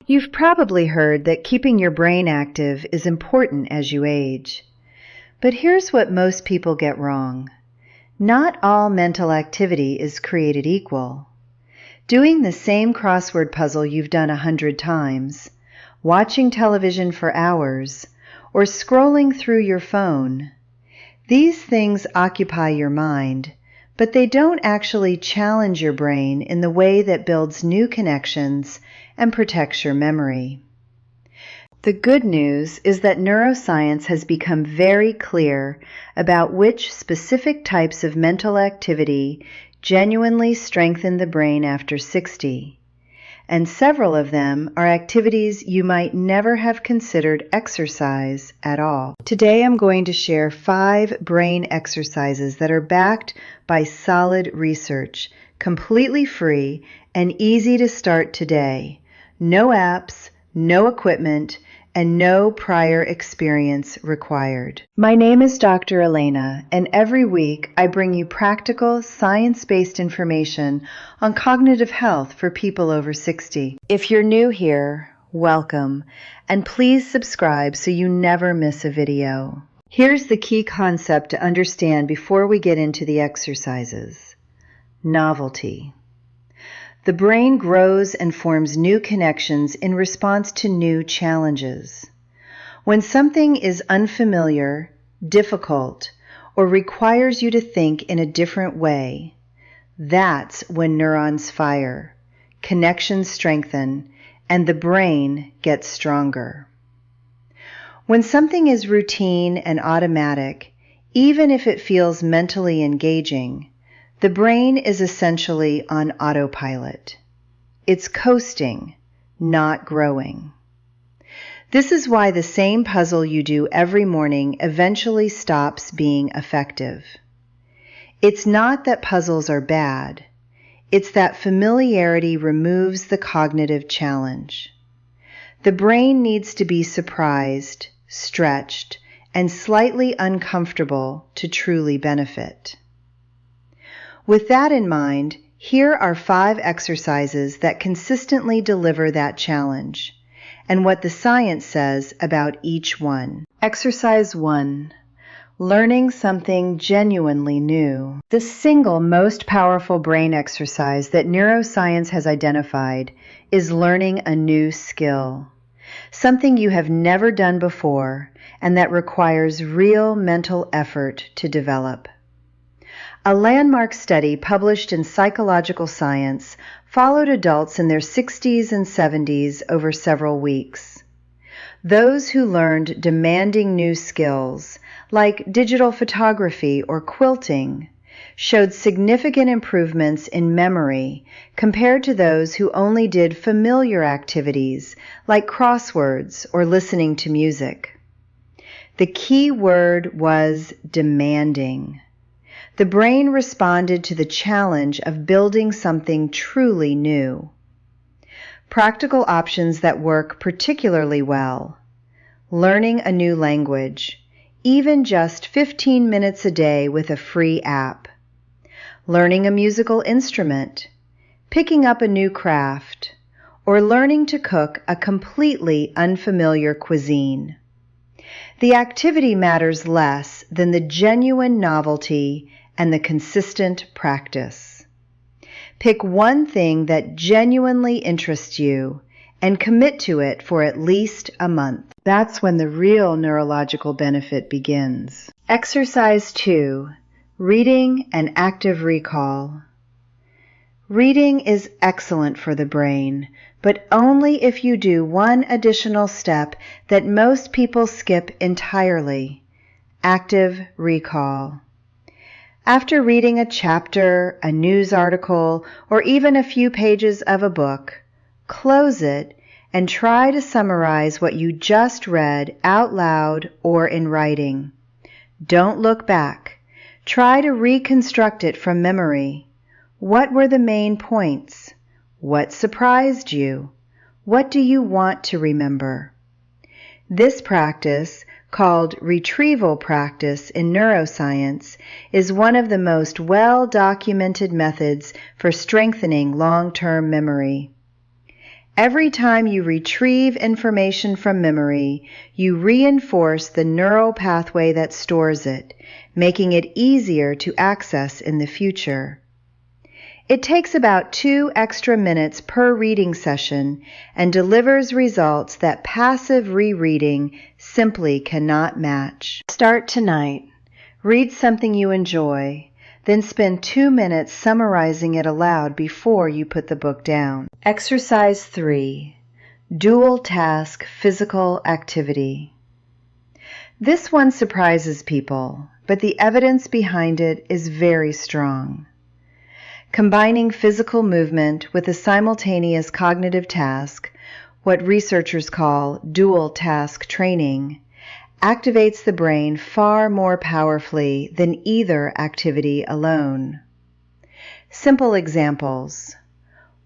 You've probably heard that keeping your brain active is important as you age. But here's what most people get wrong. Not all mental activity is created equal. Doing the same crossword puzzle you've done 100 times, watching television for hours, or scrolling through your phone, these things occupy your mind, but they don't actually challenge your brain in the way that builds new connections and protects your memory. The good news is that neuroscience has become very clear about which specific types of mental activity genuinely strengthen the brain after 60, and several of them are activities you might never have considered exercise at all. Today I'm going to share 5 brain exercises that are backed by solid research, completely free and easy to start today. No apps, no equipment, and no prior experience required. My name is Dr. Elena, and every week I bring you practical, science-based information on cognitive health for people over 60. If you're new here, welcome, and please subscribe so you never miss a video. Here's the key concept to understand before we get into the exercises. Novelty. The brain grows and forms new connections in response to new challenges. When something is unfamiliar, difficult, or requires you to think in a different way, that's when neurons fire, connections strengthen, and the brain gets stronger. When something is routine and automatic, even if it feels mentally engaging, the brain is essentially on autopilot. It's coasting, not growing. This is why the same puzzle you do every morning eventually stops being effective. It's not that puzzles are bad. It's that familiarity removes the cognitive challenge. The brain needs to be surprised, stretched, and slightly uncomfortable to truly benefit. With that in mind, here are 5 exercises that consistently deliver that challenge, and what the science says about each one. Exercise 1. Learning something genuinely new. The single most powerful brain exercise that neuroscience has identified is learning a new skill, something you have never done before and that requires real mental effort to develop. A landmark study published in Psychological Science followed adults in their 60s and 70s over several weeks. Those who learned demanding new skills, like digital photography or quilting, showed significant improvements in memory compared to those who only did familiar activities like crosswords or listening to music. The key word was demanding. The brain responded to the challenge of building something truly new. Practical options that work particularly well. Learning a new language, even just 15 minutes a day with a free app. Learning a musical instrument, picking up a new craft, or learning to cook a completely unfamiliar cuisine. The activity matters less than the genuine novelty and the consistent practice. Pick one thing that genuinely interests you and commit to it for at least a month. That's when the real neurological benefit begins. Exercise 2. Reading and active recall. Reading is excellent for the brain, but only if you do one additional step that most people skip entirely: active recall. After reading a chapter, a news article, or even a few pages of a book, close it and try to summarize what you just read out loud or in writing. Don't look back. Try to reconstruct it from memory. What were the main points? What surprised you? What do you want to remember? This practice, called retrieval practice in neuroscience, is one of the most well-documented methods for strengthening long-term memory. Every time you retrieve information from memory, you reinforce the neural pathway that stores it, making it easier to access in the future. It takes about 2 extra minutes per reading session and delivers results that passive rereading simply cannot match. Start tonight. Read something you enjoy, then spend 2 minutes summarizing it aloud before you put the book down. Exercise 3. Dual task physical activity. This one surprises people, but the evidence behind it is very strong. Combining physical movement with a simultaneous cognitive task, what researchers call dual task training, activates the brain far more powerfully than either activity alone. Simple examples.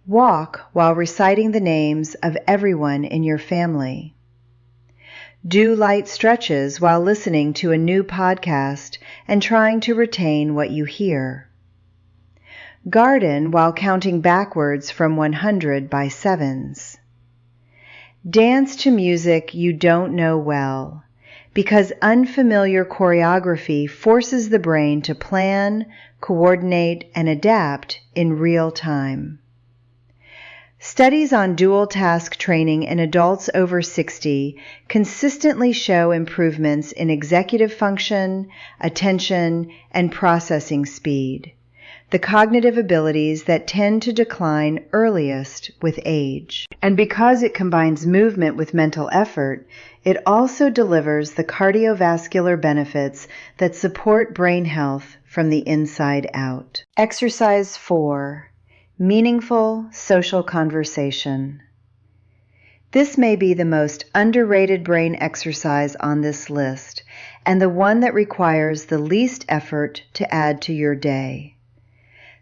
Walk while reciting the names of everyone in your family. Do light stretches while listening to a new podcast and trying to retain what you hear. Garden while counting backwards from 100 by sevens. Dance to music you don't know well, because unfamiliar choreography forces the brain to plan, coordinate, and adapt in real time. Studies on dual task training in adults over 60 consistently show improvements in executive function, attention, and processing speed, the cognitive abilities that tend to decline earliest with age. And because it combines movement with mental effort, it also delivers the cardiovascular benefits that support brain health from the inside out. Exercise 4. Meaningful social conversation. This may be the most underrated brain exercise on this list, and the one that requires the least effort to add to your day.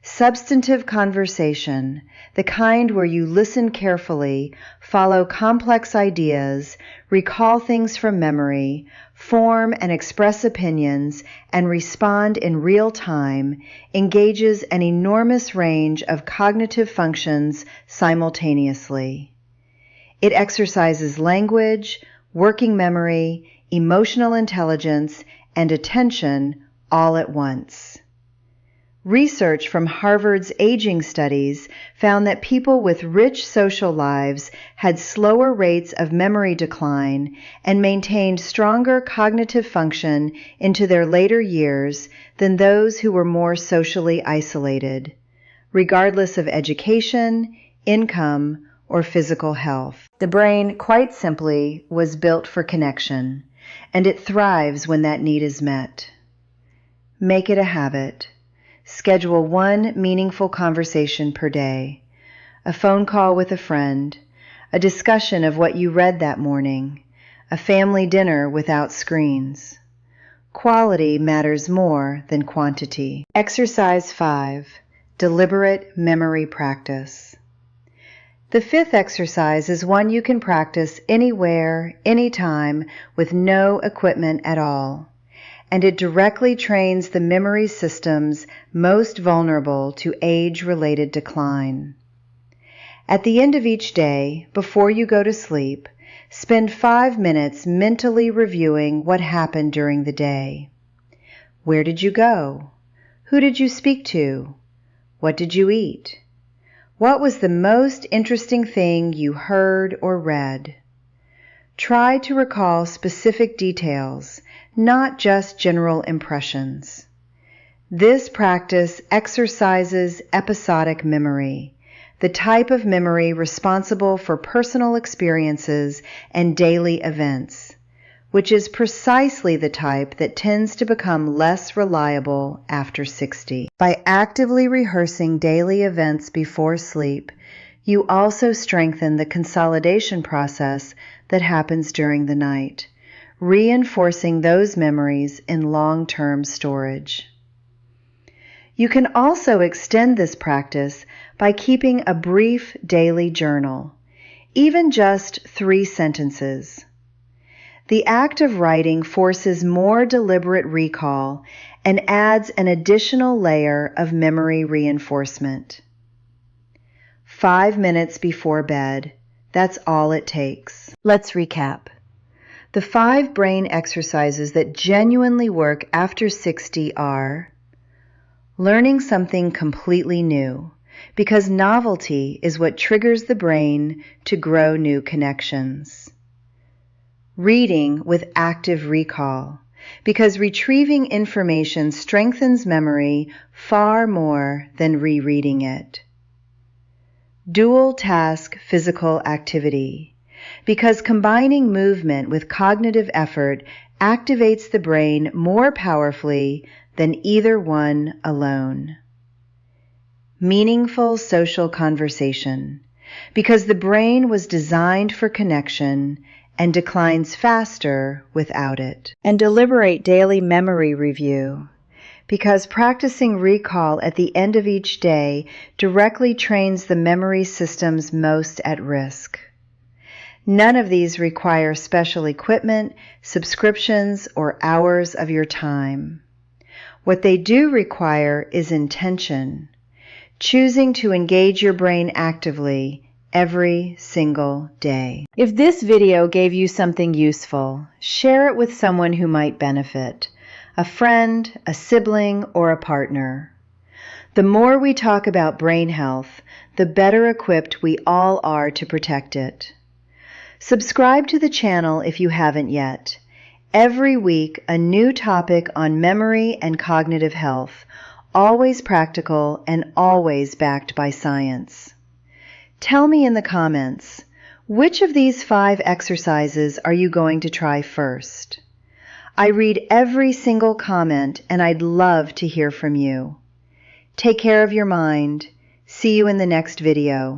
Substantive conversation, the kind where you listen carefully, follow complex ideas, recall things from memory, form and express opinions, and respond in real time, engages an enormous range of cognitive functions simultaneously. It exercises language, working memory, emotional intelligence, and attention all at once. Research from Harvard's aging studies found that people with rich social lives had slower rates of memory decline and maintained stronger cognitive function into their later years than those who were more socially isolated, regardless of education, income, or physical health. The brain, quite simply, was built for connection, and it thrives when that need is met. Make it a habit. Schedule 1 meaningful conversation per day, a phone call with a friend, a discussion of what you read that morning, a family dinner without screens. Quality matters more than quantity. Exercise 5. Deliberate memory practice. The 5th exercise is one you can practice anywhere, anytime, with no equipment at all. And it directly trains the memory systems most vulnerable to age-related decline. At the end of each day, before you go to sleep, spend 5 minutes mentally reviewing what happened during the day. Where did you go? Who did you speak to? What did you eat? What was the most interesting thing you heard or read? Try to recall specific details, not just general impressions. This practice exercises episodic memory, the type of memory responsible for personal experiences and daily events, which is precisely the type that tends to become less reliable after 60. By actively rehearsing daily events before sleep, you also strengthen the consolidation process that happens during the night, reinforcing those memories in long-term storage. You can also extend this practice by keeping a brief daily journal, even just 3 sentences. The act of writing forces more deliberate recall and adds an additional layer of memory reinforcement. 5 minutes before bed, That's all it takes. Let's recap. The 5 brain exercises that genuinely work after 60 are learning something completely new, because novelty is what triggers the brain to grow new connections. Reading with active recall, because retrieving information strengthens memory far more than rereading it. Dual task physical activity, because combining movement with cognitive effort activates the brain more powerfully than either one alone. Meaningful social conversation, because the brain was designed for connection and declines faster without it. And deliberate daily memory review, because practicing recall at the end of each day directly trains the memory systems most at risk. None of these require special equipment, subscriptions, or hours of your time. What they do require is intention, choosing to engage your brain actively every single day. If this video gave you something useful, share it with someone who might benefit, a friend, a sibling, or a partner. The more we talk about brain health, the better equipped we all are to protect it. Subscribe to the channel if you haven't yet. Every week, a new topic on memory and cognitive health, always practical and always backed by science. Tell me in the comments, which of these 5 exercises are you going to try first? I read every single comment and I'd love to hear from you. Take care of your mind. See you in the next video.